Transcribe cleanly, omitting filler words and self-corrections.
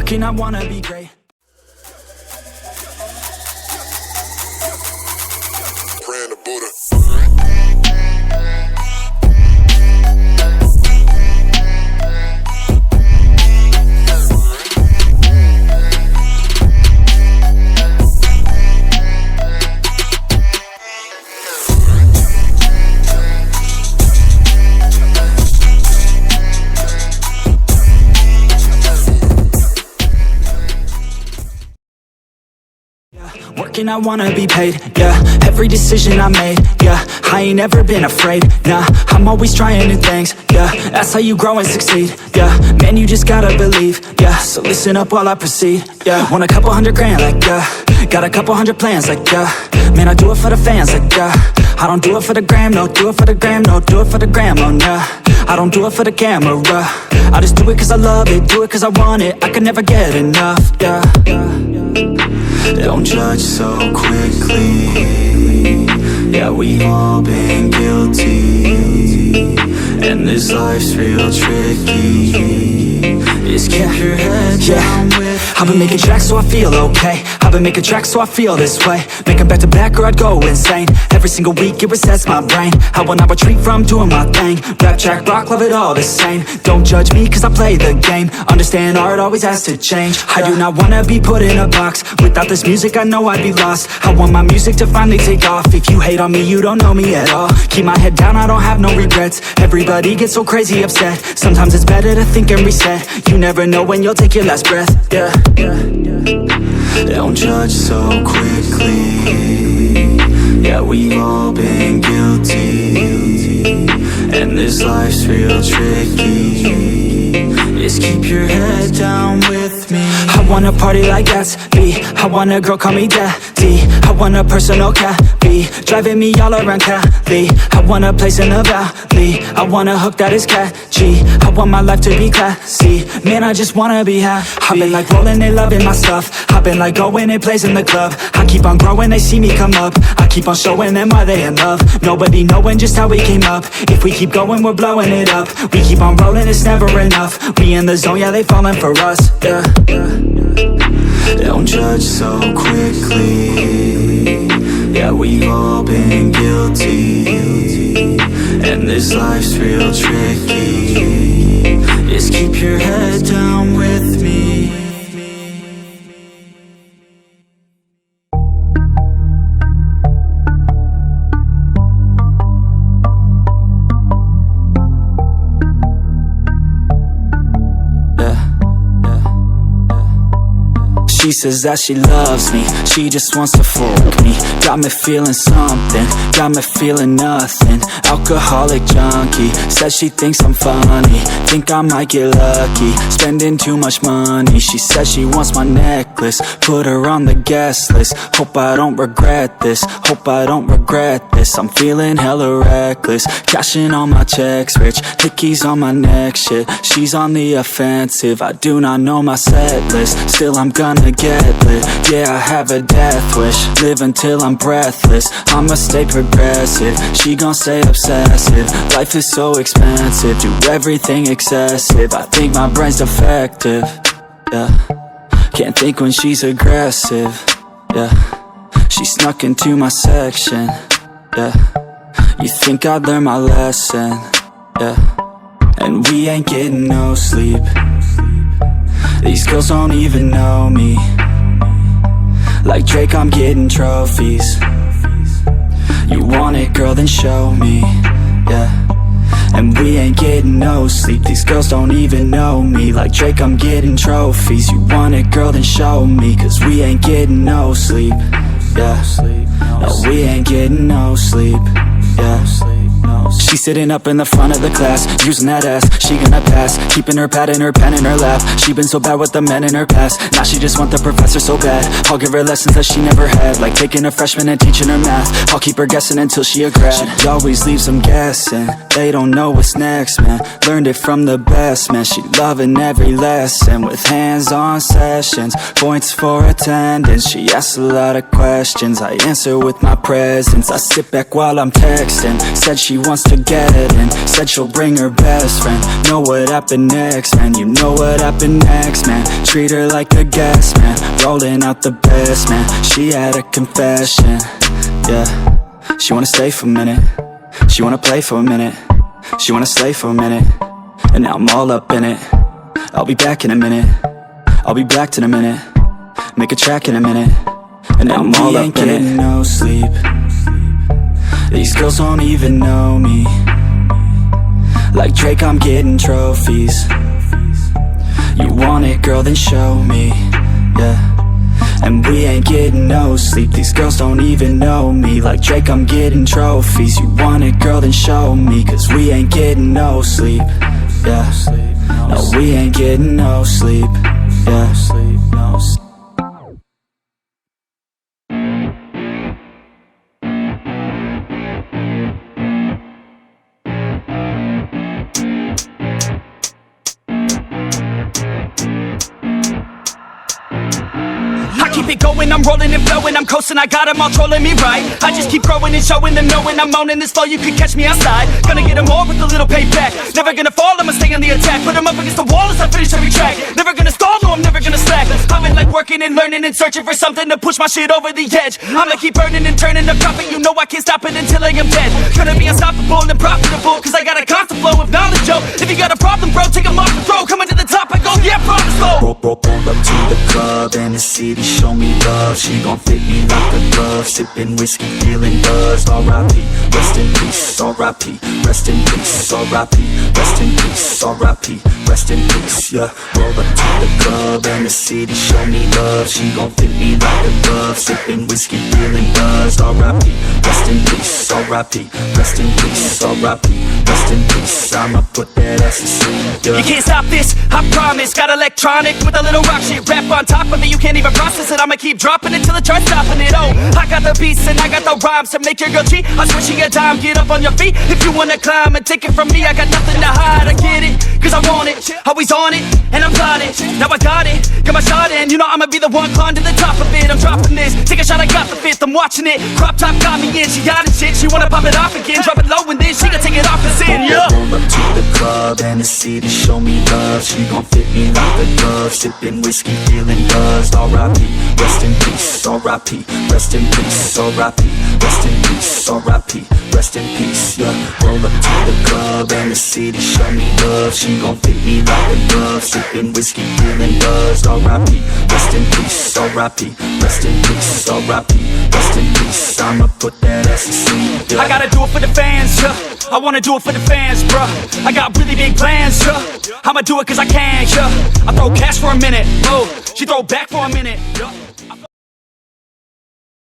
Working, I wanna be great. Praying to Buddha. Working, I wanna be paid, yeah. Every decision I made, yeah. I ain't never been afraid, nah. I'm always trying new things, yeah. That's how you grow and succeed, yeah. Man, you just gotta believe, yeah. So listen up while I proceed, yeah. Want a couple $100,000, like, yeah. Got a couple hundred plans, like, yeah. Man, I do it for the fans, like, yeah. I don't do it for the gram, no. Do it for the gram, no. Do it for the gram, oh, nah. I don't do it for the camera, I just do it cause I love it. Do it cause I want it, I can never get enough, yeah. Don't judge so quickly. Yeah, we all been guilty, and this life's real tricky. Just keep your head down with me. I've been making tracks so I feel okay. I've been making tracks so I feel this way. Make them back to back or I'd go insane. Every single week it resets my brain. I will not retreat from doing my thing. Rap, track, rock, love it all the same. Don't judge me cause I play the game. Understand art always has to change. I do not wanna be put in a box. Without this music I know I'd be lost. I want my music to finally take off. If you hate on me you don't know me at all. Keep my head down, I don't have no regrets. Everybody gets so crazy upset. Sometimes it's better to think and reset. You never know when you'll take your last breath, yeah. Don't judge so quickly. Yeah, we've all been guilty, and this life's real tricky. Just keep your head down with me. I wanna party like Gatsby. I want a girl call me daddy. I want a personal cabby driving me all around Cali. I want a place in the valley. I want a hook that is catchy. I want my life to be classy. Man, I just wanna be happy. I've been like rolling and loving my stuff. I've been like going and plays in the club. I keep on growing, they see me come up. I keep on showing them why they in love. Nobody knowing just how we came up. If we keep going, we're blowing it up. We keep on rolling, it's never enough. We in the zone, yeah, they falling for us, yeah. Don't judge so quickly. Yeah, we've all been guilty, and this life's real tricky. Just keep your head down with me. She says that she loves me, she just wants to fuck me. Got me feeling something, got me feeling nothing. Alcoholic junkie, says she thinks I'm funny. Think I might get lucky, spending too much money. She says she wants my necklace, put her on the guest list. Hope I don't regret this, hope I don't regret this. I'm feeling hella reckless, cashing all my checks rich. Hickeys on my neck, shit, she's on the offensive. I do not know my set list, still I'm gonna get lit. Yeah, I have a death wish, live until I'm breathless. I'ma stay progressive, she gon' stay obsessive. Life is so expensive, do everything excessive. I think my brain's defective, yeah. Can't think when she's aggressive, yeah. She snuck into my section, yeah. You think I'd learn my lesson, yeah. And we ain't getting no sleep. These girls don't even know me. Like Drake, I'm getting trophies. You want it, girl, then show me, yeah. And we ain't getting no sleep. These girls don't even know me. Like Drake, I'm getting trophies. You want it, girl, then show me. Cause we ain't getting no sleep, yeah. No, we ain't getting no sleep, yeah. She's sitting up in the front of the class, using that ass, she gonna pass. Keeping her pad and her pen in her lap. She been so bad with the men in her past. Now she just want the professor so bad. I'll give her lessons that she never had, like taking a freshman and teaching her math. I'll keep her guessing until she a grad. She always leaves them guessing, they don't know what's next, man. Learned it from the best, man. She loving every lesson, with hands-on sessions, points for attendance. She asks a lot of questions, I answer with my presence. I sit back while I'm texting, said she wants wants to get in. Said she'll bring her best friend. Know what happened next, man. You know what happened next, man. Treat her like a guest, man. Rolling out the best, man. She had a confession, yeah. She wanna stay for a minute. She wanna play for a minute. She wanna slay for a minute. And now I'm all up in it. I'll be back in a minute. I'll be back in a minute. Make a track in a minute. And now I'm all up in it. No sleep. These girls don't even know me. Like Drake, I'm getting trophies. You want it, girl, then show me, yeah. And we ain't getting no sleep. These girls don't even know me. Like Drake, I'm getting trophies. You want it, girl, then show me. Cause we ain't getting no sleep, yeah. No, we ain't getting no sleep, yeah. No sleep. Keep it going, I'm rolling and flowing, I'm coasting, I got them all trolling me right. I just keep growing and showing them knowing I'm owning this flow, you can catch me outside. Gonna get them all with a little payback. Never gonna fall, I'ma stay on the attack. Put them up against the wall as I finish every track. Never gonna stall, no, I'm never gonna slack. I've been like working and learning and searching for something to push my shit over the edge. I'ma keep burning and turning the profit, you know I can't stop it until I am dead. Gonna be unstoppable and profitable, cause I got a constant flow of knowledge, yo. If you got a problem, bro, take them off the throw. Coming to the top, I go, yeah, promise, go. Roll up to the club and the city show me love. She gon' fit me like a glove. Sippin' whiskey, feeling buzzed. R.I.P. Rest in peace. R.I.P. Rest in peace. R.I.P. Rest in peace. R.I.P. Rest in peace. Yeah. Roll up to the club and the city show me love. She gon' fit me like a glove. Sippin' whiskey, feeling buzzed. R.I.P. Rest in peace. R.I.P. Rest in peace. R.I.P. Rest in peace. I'ma put that ass to sleep. Yeah. You can't stop this, I promise. Got electronic with a little rock shit. Rap on top of it, you can't even process it. I'ma keep dropping it till the charts stopping it. Oh, I got the beats and I got the rhymes to make your girl cheat. I swear she a dime, get up on your feet if you wanna climb and take it from me. I got nothing to hide, I get it, cause I want it. Always on it, and I'm plotting. Now I got it, got my shot in. You know I'ma be the one climbing to the top of it. I'm dropping this, take a shot, I got the fifth. I'm watching it, crop top got me in. She got it shit, she wanna pop it off again. Drop it low and then she gon' take it off and sin, yeah. Roll up to the club and the city show me love. She gon' fit me like a glove. Sippin' whiskey, feeling buzzed. R.I.P. Rest in peace. R.I.P. Rest in peace. R.I.P. Rest in peace. R.I.P. Rest in peace. Yeah. Roll up to the club and the city show me love. She gon' fit me like a glove. Sippin' whiskey, feeling buzzed. R.I.P. Rest in peace. R.I.P. Rest in peace. R.I.P. Rest in peace. I'ma put that ass to sleep. Yeah. I gotta do it for the fans, yeah. I wanna do it for the fans, bruh. I got really big plans, yeah. I'ma do it cause I can, yeah. I throw cash for a minute, oh. She throw back for a minute, yeah.